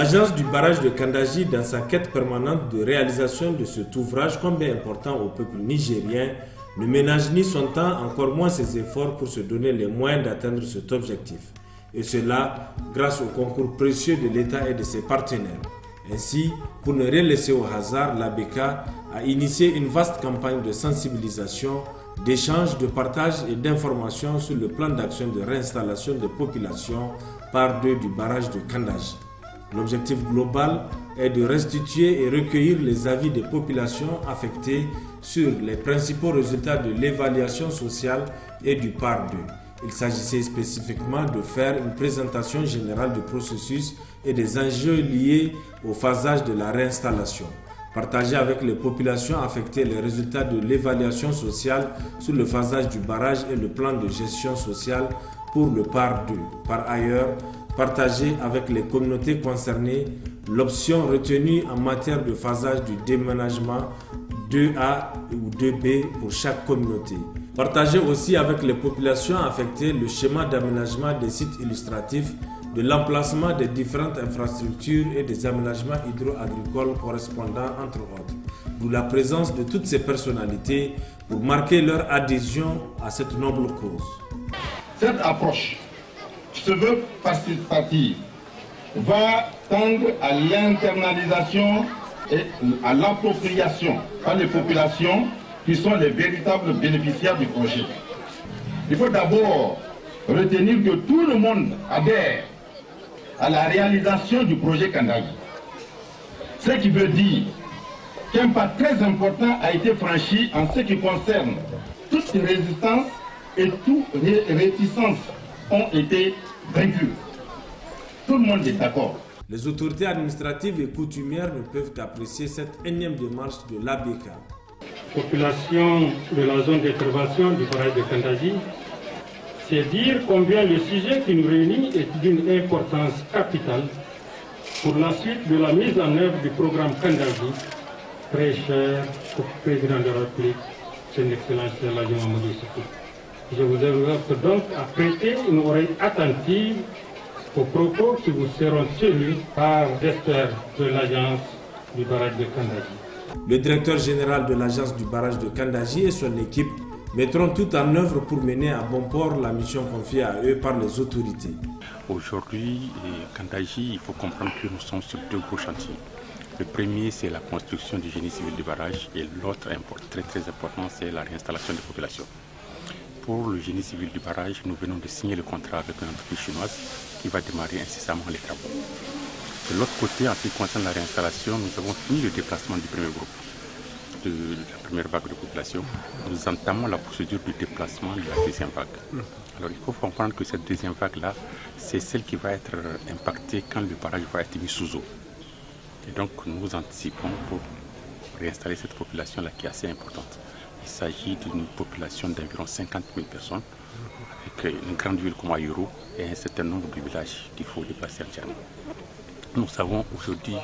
L'agence du barrage de Kandaji, dans sa quête permanente de réalisation de cet ouvrage combien important au peuple nigérien, ne ménage ni son temps, encore moins ses efforts pour se donner les moyens d'atteindre cet objectif. Et cela grâce au concours précieux de l'État et de ses partenaires. Ainsi, pour ne rien laisser au hasard, l'ABK a initié une vaste campagne de sensibilisation, d'échange, de partage et d'information sur le plan d'action de réinstallation des populations par deux du barrage de Kandaji. L'objectif global est de restituer et recueillir les avis des populations affectées sur les principaux résultats de l'évaluation sociale et du PAR 2. Il s'agissait spécifiquement de faire une présentation générale du processus et des enjeux liés au phasage de la réinstallation. Partager avec les populations affectées les résultats de l'évaluation sociale sur le phasage du barrage et le plan de gestion sociale pour le PAR 2. Par ailleurs, partager avec les communautés concernées l'option retenue en matière de phasage du déménagement 2A ou 2B pour chaque communauté. Partager aussi avec les populations affectées le schéma d'aménagement des sites illustratifs, de l'emplacement des différentes infrastructures et des aménagements hydro-agricoles correspondants entre autres. D'où la présence de toutes ces personnalités pour marquer leur adhésion à cette noble cause. Cette approche qui se veut participative va tendre à l'internalisation et à l'appropriation par les populations qui sont les véritables bénéficiaires du projet. Il faut d'abord retenir que tout le monde adhère à la réalisation du projet Kandaji. Ce qui veut dire qu'un pas très important a été franchi en ce qui concerne toutes les résistances et toutes les réticences ont été vaincues. Tout le monde est d'accord. Les autorités administratives et coutumières ne peuvent qu'apprécier cette énième démarche de l'ABK. Population de la zone d'intervention du barrage de Kandaji, c'est dire combien le sujet qui nous réunit est d'une importance capitale pour la suite de la mise en œuvre du programme Kandaji, très cher au président de la République, son Excellence Elhadji Mamadou Issoufou. Je vous invite donc à prêter une oreille attentive aux propos qui vous seront tenus par l'expert de l'agence du barrage de Kandaji. Le directeur général de l'agence du barrage de Kandaji et son équipe mettront tout en œuvre pour mener à bon port la mission confiée à eux par les autorités. Aujourd'hui, Kandaji, il faut comprendre que nous sommes sur deux gros chantiers. Le premier, c'est la construction du génie civil du barrage et l'autre, très important, c'est la réinstallation des populations. Pour le génie civil du barrage, nous venons de signer le contrat avec une entreprise chinoise qui va démarrer incessamment les travaux. De l'autre côté, en ce qui concerne la réinstallation, nous avons fini le déplacement du premier groupe, de la première vague de population. Nous entamons la procédure de déplacement de la deuxième vague. Alors il faut comprendre que cette deuxième vague-là, c'est celle qui va être impactée quand le barrage va être mis sous eau. Et donc nous anticipons pour réinstaller cette population-là qui est assez importante. Il s'agit d'une population d'environ 50 000 personnes, avec une grande ville comme Ayuru et un certain nombre de villages qu'il faut déplacer entièrement. Nous avons aujourd'hui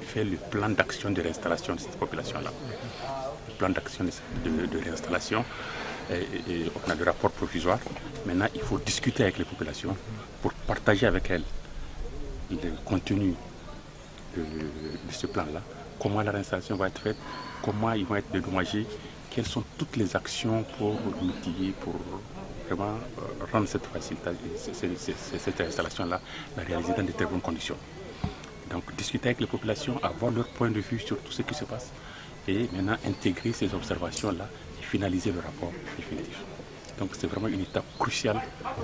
fait le plan d'action de réinstallation de cette population-là. Le plan d'action de réinstallation, on a le rapport provisoire. Maintenant, il faut discuter avec les populations pour partager avec elles le contenu de ce plan-là, comment la réinstallation va être faite, comment ils vont être dédommagés, quelles sont toutes les actions pour mitiger, pour vraiment rendre cette installation-là la réaliser dans de très bonnes conditions. Donc discuter avec les populations, avoir leur point de vue sur tout ce qui se passe et maintenant intégrer ces observations-là et finaliser le rapport définitif. Donc c'est vraiment une étape cruciale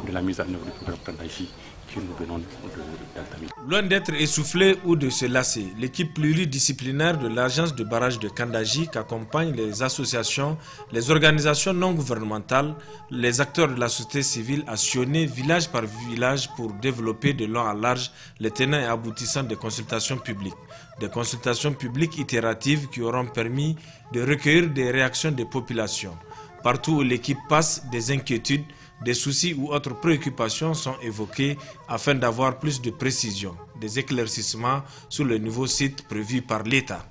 de la mise en œuvre du programme Kandaji que nous venons d'entamer. Loin d'être essoufflé ou de se lasser, l'équipe pluridisciplinaire de l'agence de barrage de Kandaji qui accompagne les associations, les organisations non gouvernementales, les acteurs de la société civile a sillonné village par village pour développer de long en large les tenants et aboutissants des consultations publiques. Des consultations publiques itératives qui auront permis de recueillir des réactions des populations. Partout où l'équipe passe, des inquiétudes, des soucis ou autres préoccupations sont évoquées afin d'avoir plus de précision, des éclaircissements sur le nouveau site prévu par l'État.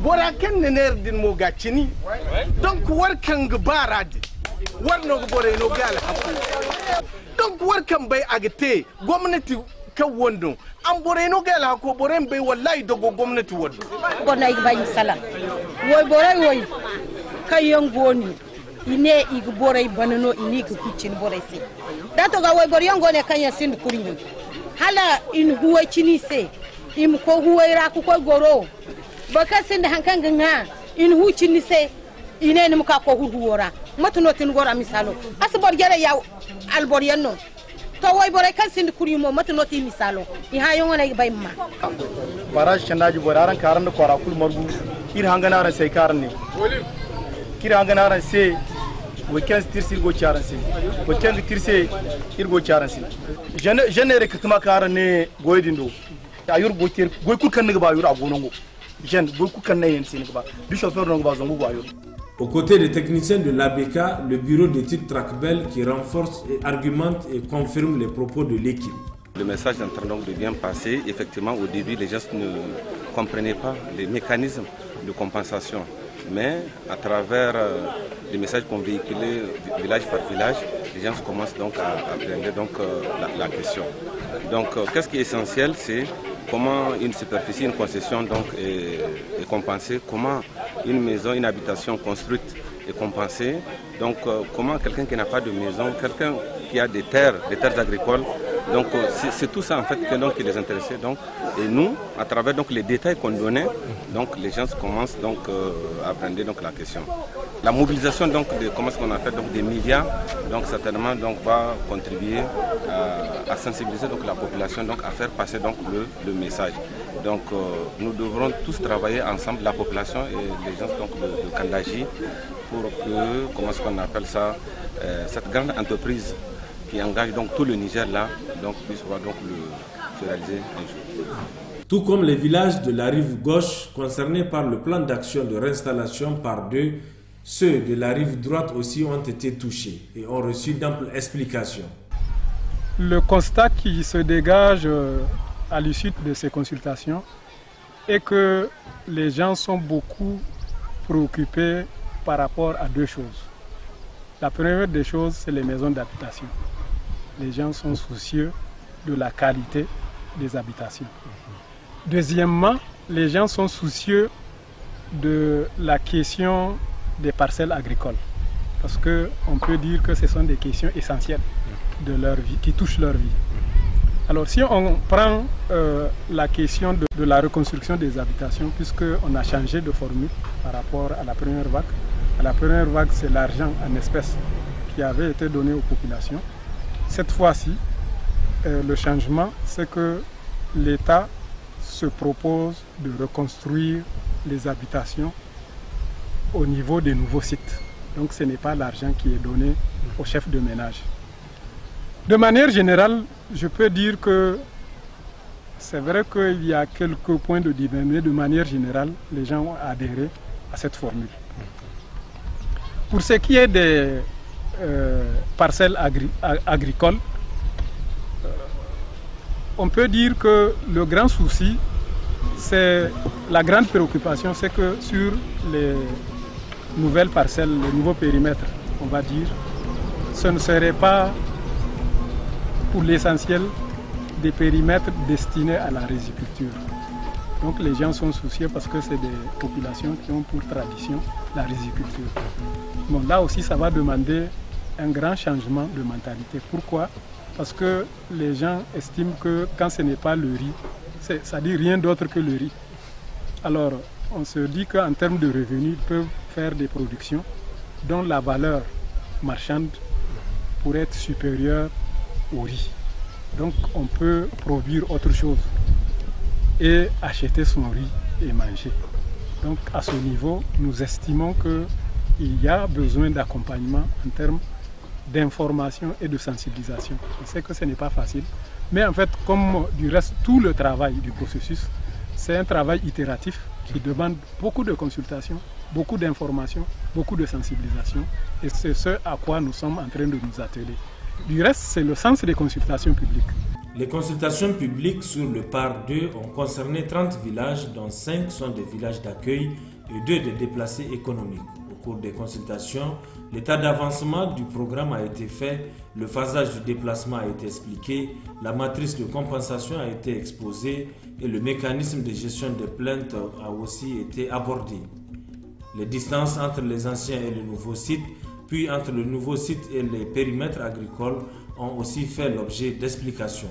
bora ken ner din mo gachini donc war kan gbarad war no bore no gal hafu donc war kan bay agte gwamnati ka wondo am bore no gal hako bore bay wallahi dogo gwamnati wodo bona bay salam woy bore woy kayon goni ine ig bore banano ini ku kucin bore se dato ga woy bore yongone kanya sind kurinyo hala in huwa chini se im ko huwa ku ko goro baka sind hankan ganga in hu chini se ine nim ka ko huwora matuno tin gora misalo asbor jere yaw albor yanno to woy bore kan sind kurimo matuno ti misalo I ha yongone bay ma baraj chandaji boraran karan ko rakul margu ir hangana ran sai karne kira hangana ran sai weekend tirsi go charansi weekend tirsi irgo charansi jene rekatma karane goydindo ayur gotir goy ku kan ba ayur agonongo jen goy ku kan nayen sin ba du chauffeur no ba zongo ayur. Aux côtés des techniciens de l'ABK, le bureau d'études Tracbel qui renforce et argumente et confirme les propos de l'équipe. Le message est en train donc de bien passer. Effectivement, au début, les gens ne comprenaient pas les mécanismes de compensation. Mais à travers les messages qu'on véhiculait village par village, les gens commencent donc à appréhender donc, la question. Donc, qu'est-ce qui est essentiel, c'est comment une superficie, une concession donc est compensée, comment une maison, une habitation construite est compensée, donc comment quelqu'un qui n'a pas de maison, quelqu'un qui a des terres agricoles, donc c'est tout ça en fait qui les intéressait. Donc, et nous, à travers donc, les détails qu'on donnait, donc, les gens commencent donc, à apprendre donc, la question. La mobilisation donc, de comment est-ce qu'on a fait donc, des médias donc, certainement donc, va contribuer à sensibiliser donc, la population, donc, à faire passer donc, le message. Donc nous devrons tous travailler ensemble, la population et les gens donc, de Kandaji, pour que, comment est-ce qu'on appelle ça, cette grande entreprise qui engage donc tout le Niger là, donc puisse voir donc se réaliser un jour. Tout comme les villages de la rive gauche concernés par le plan d'action de réinstallation par deux, ceux de la rive droite aussi ont été touchés et ont reçu d'amples explications. Le constat qui se dégage à l'issue de ces consultations est que les gens sont beaucoup préoccupés par rapport à deux choses. La première des choses, c'est les maisons d'habitation. Les gens sont soucieux de la qualité des habitations. Deuxièmement, les gens sont soucieux de la question des parcelles agricoles. Parce qu'on peut dire que ce sont des questions essentielles de leur vie, qui touchent leur vie. Alors si on prend la question de la reconstruction des habitations, puisqu'on a changé de formule par rapport à la première vague. À la première vague, c'est l'argent en espèces qui avait été donné aux populations. Cette fois-ci, le changement, c'est que l'État se propose de reconstruire les habitations au niveau des nouveaux sites. Donc ce n'est pas l'argent qui est donné aux chefs de ménage. De manière générale, je peux dire que c'est vrai qu'il y a quelques points de débat, mais de manière générale, les gens ont adhéré à cette formule. Pour ce qui est des parcelles agricoles, on peut dire que le grand souci, c'est la grande préoccupation, c'est que sur les nouvelles parcelles, les nouveaux périmètres, on va dire, ce ne serait pas pour l'essentiel des périmètres destinés à la riziculture. Donc les gens sont soucieux parce que c'est des populations qui ont pour tradition la riziculture. Bon, là aussi, ça va demander un grand changement de mentalité. Pourquoi? Parce que les gens estiment que quand ce n'est pas le riz, ça dit rien d'autre que le riz. Alors, on se dit qu'en termes de revenus, ils peuvent faire des productions dont la valeur marchande pourrait être supérieure au riz. Donc, on peut produire autre chose et acheter son riz et manger. Donc, à ce niveau, nous estimons qu'il y a besoin d'accompagnement en termes d'information et de sensibilisation. Je sais que ce n'est pas facile, mais en fait, comme du reste, tout le travail du processus, c'est un travail itératif qui demande beaucoup de consultations, beaucoup d'informations, beaucoup de sensibilisation, et c'est ce à quoi nous sommes en train de nous atteler. Du reste, c'est le sens des consultations publiques. Les consultations publiques sur le PAR 2 ont concerné 30 villages, dont 5 sont des villages d'accueil et 2 des déplacés économiques. Au cours des consultations, l'état d'avancement du programme a été fait, le phasage du déplacement a été expliqué, la matrice de compensation a été exposée et le mécanisme de gestion des plaintes a aussi été abordé. Les distances entre les anciens et le nouveau site, puis entre le nouveau site et les périmètres agricoles ont aussi fait l'objet d'explications.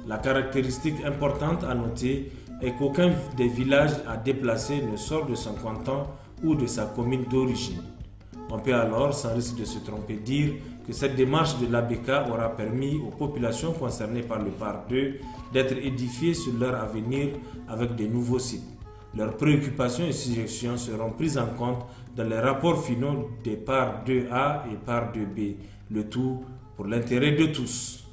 La caractéristique importante à noter est qu'aucun des villages à déplacer ne sort de son canton ou de sa commune d'origine. On peut alors, sans risque de se tromper, dire que cette démarche de l'ABK aura permis aux populations concernées par le PAR 2 d'être édifiées sur leur avenir avec de nouveaux sites. Leurs préoccupations et suggestions seront prises en compte dans les rapports finaux des PAR 2A et PAR 2B, le tout pour l'intérêt de tous.